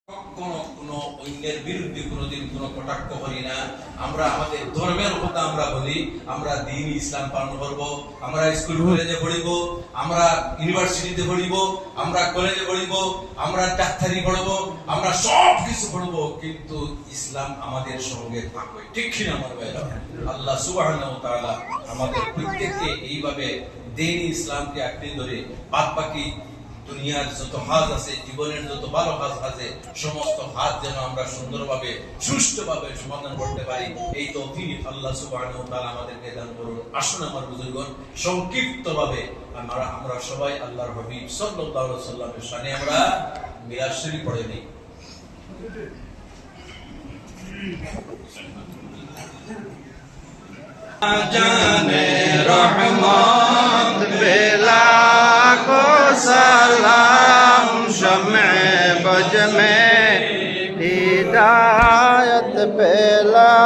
কোনো অন্যের বিরুদ্ধে কোনোদিন কোনো কটাক্ষ করি না। আমরা আমাদের ধর্মের কথা আমরা বলি, আমরা দ্বীন ইসলাম পালন করব, আমরা স্কুল কলেজে পড়িব, আমরা ইউনিভার্সিটিতে পড়িব, আমরা কলেজে পড়িব, আমরা ডাক্তারি পড়ব, আমরা সব কিছু পড়ব, কিন্তু ইসলাম আমাদের সঙ্গে থাকবে। ঠিক কিনা আমার ভাইরা? আল্লাহ সুবহানাহু ওয়া তাআলা আমাদের প্রত্যেককে এইভাবে দ্বীন ইসলামকে আঁকড়ে ধরে বাদ বাকি দুনিয়ার যত হাজ আছে, জীবনের যত ভালো হাজ আছে, সমস্ত হাজ যেন আমরা সুন্দরভাবে সুষ্ঠুভাবে সমাধান করতে পারি, এই তৌফিক আল্লাহ সুবহানাহু ওয়া তাআলা আমাদেরকে দান করুন। আসুন আমার বুজুর্গগণ, সংক্ষিপ্তভাবে আমরা সবাই আল্লাহর হাবিব সাল্লাল্লাহু আলাইহি ওয়াসাল্লামের শানে আমরা মিলাদ শরীফ পড়ে নিই। জানে রহমত বেলা को सलाम शम्मे बज में हिदायत पेला।